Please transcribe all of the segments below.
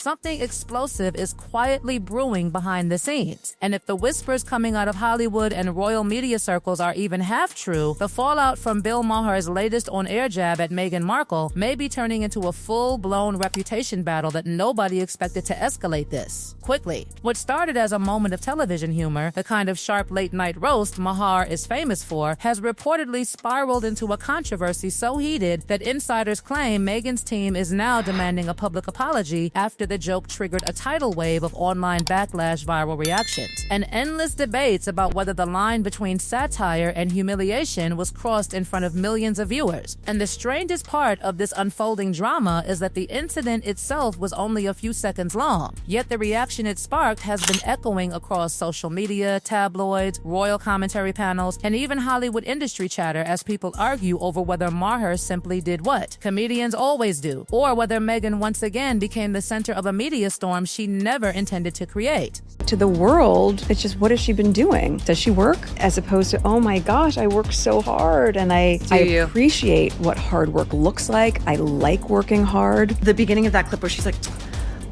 something explosive is quietly brewing behind the scenes. And if the whispers coming out of Hollywood and royal media circles are even half true, the fallout from Bill Maher's latest on-air jab at Meghan Markle may be turning into a full-blown reputation battle that nobody expected to escalate this quickly. What started as a moment of television humor, the kind of sharp late-night roast Maher is famous for, has reportedly spiraled into a controversy so heated that insiders claim Meghan's team is now demanding a public apology after the joke triggered a tidal wave of online backlash viral reactions, and endless debates about whether the line between satire and humiliation was crossed in front of millions of viewers. And the strangest part of this unfolding drama is that the incident itself was only a few seconds long, yet the reaction it sparked has been echoing across social media, tabloids, royal commentary panels, and even Hollywood industry chatter as people argue over whether Maher simply did what comedians always do, or whether Meghan once again became the center of a media storm she never intended to create. To the world, it's just, what has she been doing? Does she work? As opposed to, oh my gosh, I work so hard, and I appreciate what hard work looks like. I like working hard. The beginning of that clip where she's like,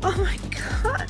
oh my God,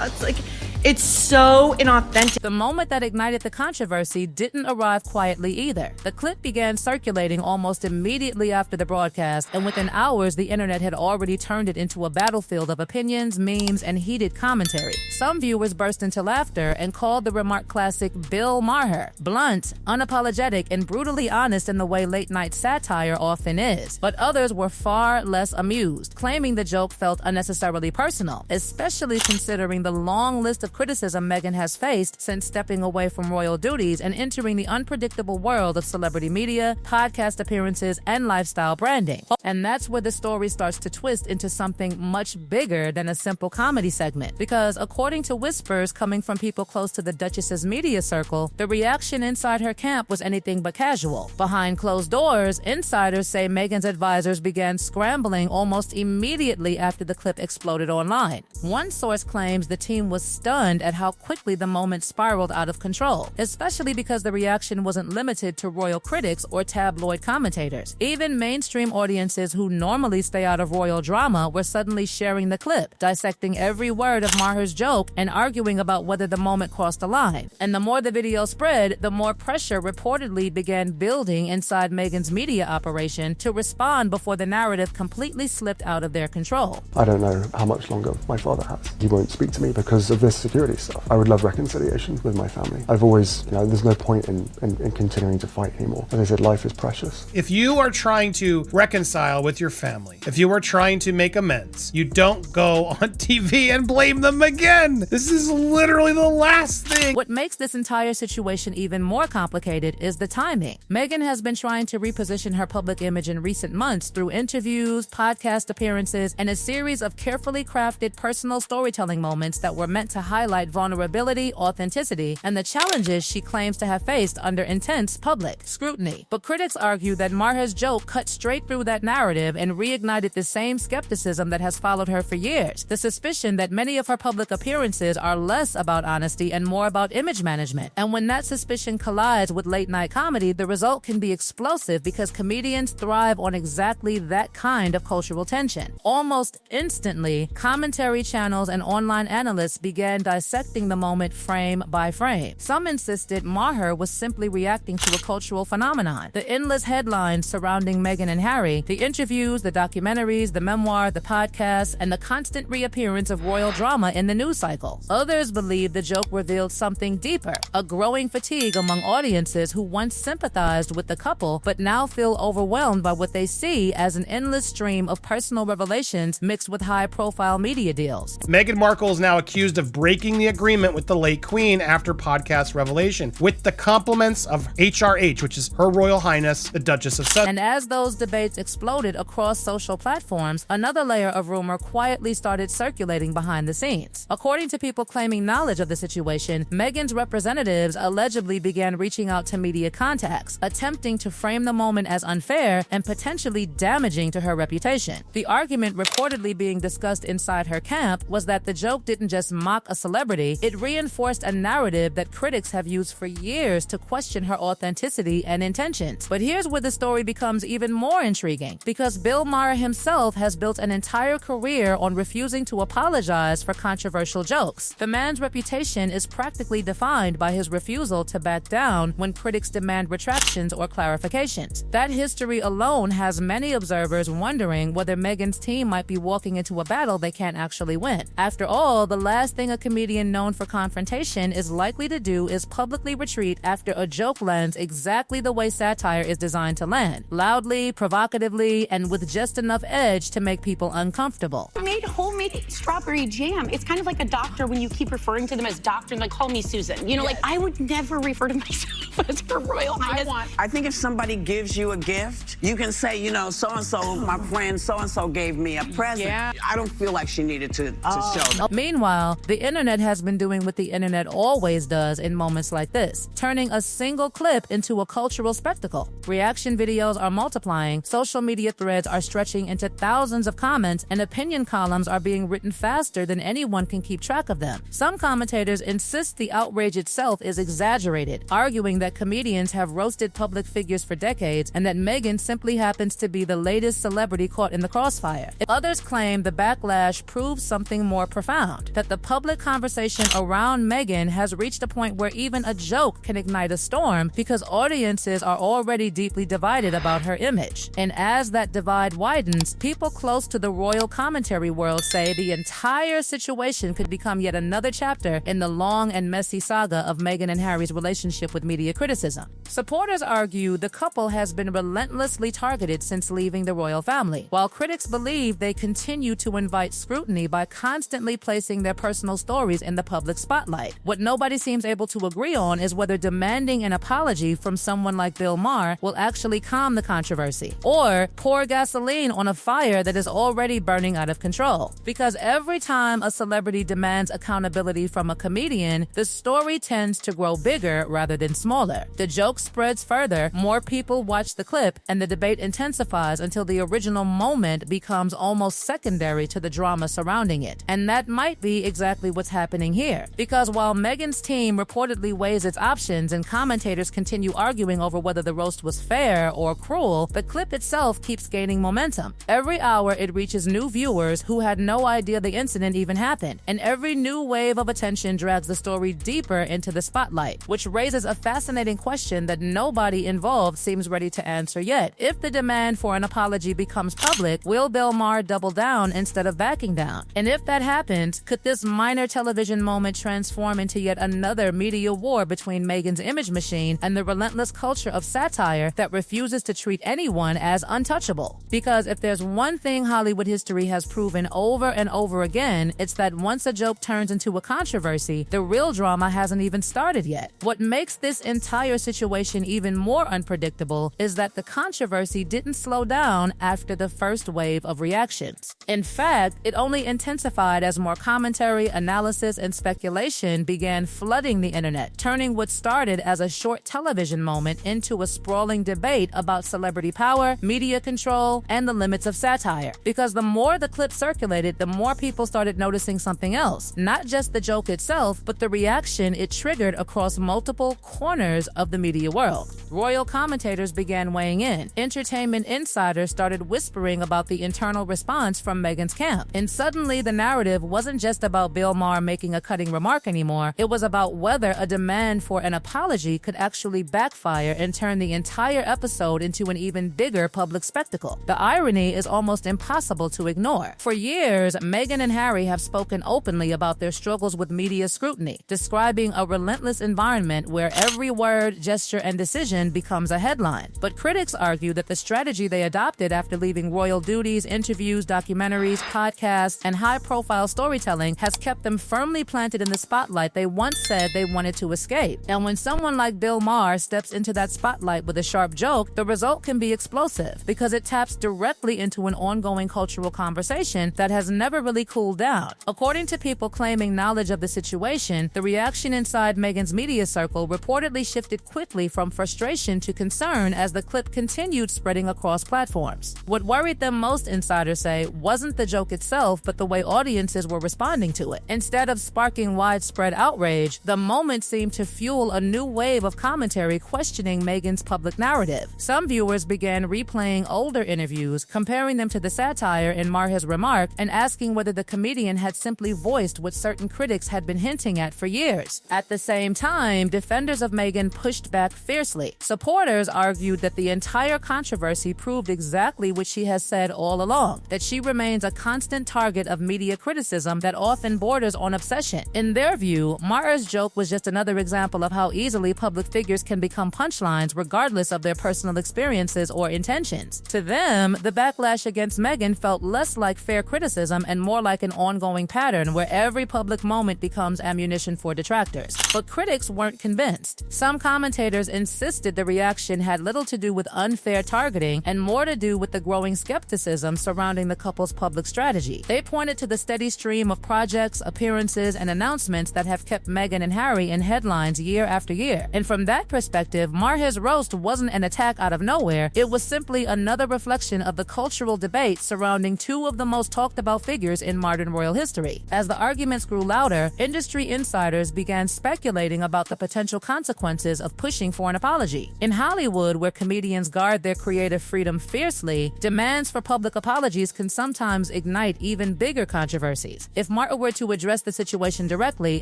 it's like, it's so inauthentic. The moment that ignited the controversy didn't arrive quietly either. The clip began circulating almost immediately after the broadcast, and within hours, the internet had already turned it into a battlefield of opinions, memes, and heated commentary. Some viewers burst into laughter and called the remark classic Bill Maher, blunt, unapologetic, and brutally honest in the way late-night satire often is. But others were far less amused, claiming the joke felt unnecessarily personal, especially considering the long list of criticism Meghan has faced since stepping away from royal duties and entering the unpredictable world of celebrity media, podcast appearances, and lifestyle branding. And that's where the story starts to twist into something much bigger than a simple comedy segment. Because according to whispers coming from people close to the Duchess's media circle, the reaction inside her camp was anything but casual. Behind closed doors, insiders say Meghan's advisors began scrambling almost immediately after the clip exploded online. One source claims the team was stunned at how quickly the moment spiraled out of control, especially because the reaction wasn't limited to royal critics or tabloid commentators. Even mainstream audiences who normally stay out of royal drama were suddenly sharing the clip, dissecting every word of Maher's joke and arguing about whether the moment crossed a line. And the more the video spread, the more pressure reportedly began building inside Meghan's media operation to respond before the narrative completely slipped out of their control. I don't know how much longer my father has. He won't speak to me because of this security stuff. I would love reconciliation with my family. I've always, there's no point in continuing to fight anymore. As I said, life is precious. If you are trying to reconcile with your family, if you are trying to make amends, you don't go on TV and blame them again. This is literally the last thing. What makes this entire situation even more complicated is the timing. Meghan has been trying to reposition her public image in recent months through interviews, podcast appearances, and a series of carefully crafted personal storytelling moments that were meant to highlight vulnerability, authenticity, and the challenges she claims to have faced under intense public scrutiny. But critics argue that Maher's joke cut straight through that narrative and reignited the same skepticism that has followed her for years, the suspicion that many of her public appearances are less about honesty and more about image management. And when that suspicion collides with late-night comedy, the result can be explosive because comedians thrive on exactly that kind of cultural tension. Almost instantly, commentary channels and online analysts began dissecting the moment frame by frame. Some insisted Maher was simply reacting to a cultural phenomenon. The endless headlines surrounding Meghan and Harry, the interviews, the documentaries, the memoir, the podcasts, and the constant reappearance of royal drama in the news cycle. Others believe the joke revealed something deeper, a growing fatigue among audiences who once sympathized with the couple but now feel overwhelmed by what they see as an endless stream of personal revelations mixed with high-profile media deals. Meghan Markle is now accused of breaking the agreement with the late Queen after podcast revelation, with the compliments of HRH, which is Her Royal Highness, the Duchess of Sussex. And as those debates exploded across social platforms, another layer of rumor quietly started circulating behind the scenes. According to people claiming knowledge of the situation, Meghan's representatives allegedly began reaching out to media contacts, attempting to frame the moment as unfair and potentially damaging to her reputation. The argument reportedly being discussed inside her camp was that the joke didn't just mock a celebrity, it reinforced a narrative that critics have used for years to question her authenticity and intentions. But here's where the story becomes even more intriguing, because Bill Maher himself has built an entire career on refusing to apologize for controversial jokes. The man's reputation is practically defined by his refusal to back down when critics demand retractions or clarifications. That history alone has many observers wondering whether Meghan's team might be walking into a battle they can't actually win. After all, the last thing a comedian known for confrontation is likely to do is publicly retreat after a joke lands exactly the way satire is designed to land: loudly, provocatively, and with just enough edge to make people uncomfortable. I made homemade strawberry jam. It's kind of like a doctor when you keep referring to them as doctor, like, call me Susan. You know, like, I would never refer to myself as Her Royal Highness. I think if somebody gives you a gift, you can say, you know, so-and-so, my friend so-and-so gave me a present. Yeah. I don't feel like she needed to show. Meanwhile, the internet has been doing what the internet always does in moments like this, turning a single clip into a cultural spectacle. Reaction videos are multiplying, social media threads are stretching into thousands of comments, and opinion columns are being written faster than anyone can keep track of them. Some commentators insist the outrage itself is exaggerated, arguing that comedians have roasted public figures for decades and that Meghan simply happens to be the latest celebrity caught in the crossfire. Others claim the backlash proves something more profound, that the public conversation around Meghan has reached a point where even a joke can ignite a storm because audiences are already deeply divided about her image. And as that divide widens, people close to the royal commentary world say the entire situation could become yet another chapter in the long and messy saga of Meghan and Harry's relationship with media criticism. Supporters argue the couple has been relentlessly targeted since leaving the royal family, while critics believe they continue to invite scrutiny by constantly placing their personal stories in the public spotlight. What nobody seems able to agree on is whether demanding an apology from someone like Bill Maher will actually calm the controversy, or pour gasoline on a fire that is already burning out of control. Because every time a celebrity demands accountability from a comedian, the story tends to grow bigger rather than smaller. The joke spreads further, more people watch the clip, and the debate intensifies until the original moment becomes almost secondary to the drama surrounding it. And that might be exactly what's happening here. Because while Meghan's team reportedly weighs its options and commentators continue arguing over whether the roast was fair or cruel, the clip itself keeps gaining momentum. Every hour it reaches new viewers who had no idea the incident even happened, and every new wave of attention drags the story deeper into the spotlight, which raises a fascinating question that nobody involved seems ready to answer yet. If the demand for an apology becomes public, will Bill Maher double down instead of backing down? And if that happens, could this minor television moment transform into yet another media war between Meghan's image machine and the relentless culture of satire that refuses to treat anyone as untouchable? Because if there's one thing Hollywood history has proven over and over again, it's that once a joke turns into a controversy, the real drama hasn't even started yet. What makes this entire situation even more unpredictable is that the controversy didn't slow down after the first wave of reactions. In fact, it only intensified as more commentary, analysis, and speculation began flooding the internet, turning what started as a short television moment into a sprawling debate about celebrity power, media control, and the limits of satire. Because the more the clip circulated, the more people started noticing something else. Not just the joke itself, but the reaction it triggered across multiple corners of the media world. Royal commentators began weighing in. Entertainment insiders started whispering about the internal response from Meghan's camp. And suddenly the narrative wasn't just about Bill Maher making a cutting remark anymore. It was about whether a demand for an apology could actually backfire and turn the entire episode into an even bigger public spectacle. The irony is almost impossible to ignore. For years, Meghan and Harry have spoken openly about their struggles with media scrutiny, describing a relentless environment where every word, gesture, and decision becomes a headline. But critics argue that the strategy they adopted after leaving royal duties, interviews, documentaries, podcasts, and high-profile storytelling has kept them firmly planted in the spotlight they once said they wanted to escape. And when someone like Bill Maher steps into that spotlight with a sharp joke, the result can be explosive because it taps directly into an ongoing cultural conversation that has never really cooled down. According to people claiming knowledge of the situation, the reaction inside Meghan's media circle reportedly shifted quickly from frustration to concern as the clip continued spreading across platforms. What worried them most, insiders say, wasn't the joke itself, but the way audiences were responding to it. And Instead of sparking widespread outrage, the moment seemed to fuel a new wave of commentary questioning Meghan's public narrative. Some viewers began replaying older interviews, comparing them to the satire in Maher's remark, and asking whether the comedian had simply voiced what certain critics had been hinting at for years. At the same time, defenders of Meghan pushed back fiercely. Supporters argued that the entire controversy proved exactly what she has said all along, that she remains a constant target of media criticism that often borders on obsession. In their view, Maher's joke was just another example of how easily public figures can become punchlines regardless of their personal experiences or intentions. To them, the backlash against Meghan felt less like fair criticism and more like an ongoing pattern where every public moment becomes ammunition for detractors. But critics weren't convinced. Some commentators insisted the reaction had little to do with unfair targeting and more to do with the growing skepticism surrounding the couple's public strategy. They pointed to the steady stream of projects, appearances, and announcements that have kept Meghan and Harry in headlines year after year. And from that perspective, Maher's roast wasn't an attack out of nowhere. It was simply another reflection of the cultural debate surrounding two of the most talked about figures in modern royal history. As the arguments grew louder, industry insiders began speculating about the potential consequences of pushing for an apology. In Hollywood, where comedians guard their creative freedom fiercely, demands for public apologies can sometimes ignite even bigger controversies. If Maher were to address the situation directly,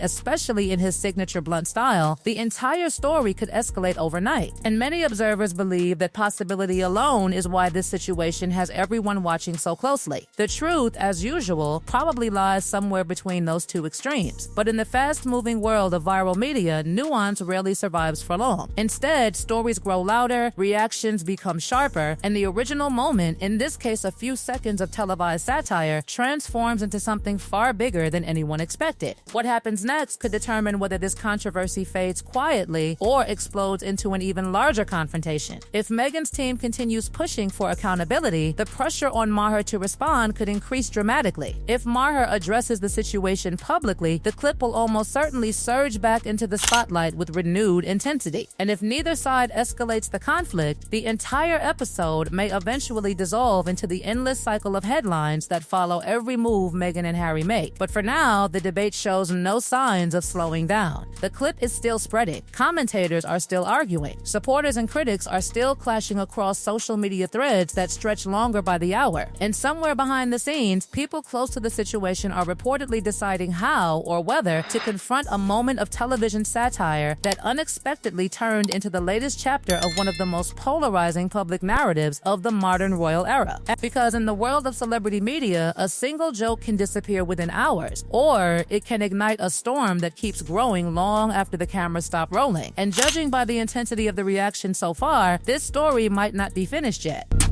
especially in his signature blunt style, the entire story could escalate overnight. And many observers believe that possibility alone is why this situation has everyone watching so closely. The truth, as usual, probably lies somewhere between those two extremes. But in the fast-moving world of viral media, nuance rarely survives for long. Instead, stories grow louder, reactions become sharper, and the original moment, in this case a few seconds of televised satire, transforms into something far bigger than anyone expected. What happens next could determine whether this controversy fades quietly or explodes into an even larger confrontation. If Meghan's team continues pushing for accountability, the pressure on Maher to respond could increase dramatically. If Maher addresses the situation publicly, the clip will almost certainly surge back into the spotlight with renewed intensity. And if neither side escalates the conflict, the entire episode may eventually dissolve into the endless cycle of headlines that follow every move Meghan and Harry make. But for now, the debate shows no signs of slowing down. The clip is still spreading. Commentators are still arguing. Supporters and critics are still clashing across social media threads that stretch longer by the hour. And somewhere behind the scenes, people close to the situation are reportedly deciding how or whether to confront a moment of television satire that unexpectedly turned into the latest chapter of one of the most polarizing public narratives of the modern royal era. Because in the world of celebrity media, a single joke can disappear within hours, or it can ignite a storm that keeps growing long after the cameras stop rolling. And judging by the intensity of the reaction so far, this story might not be finished yet.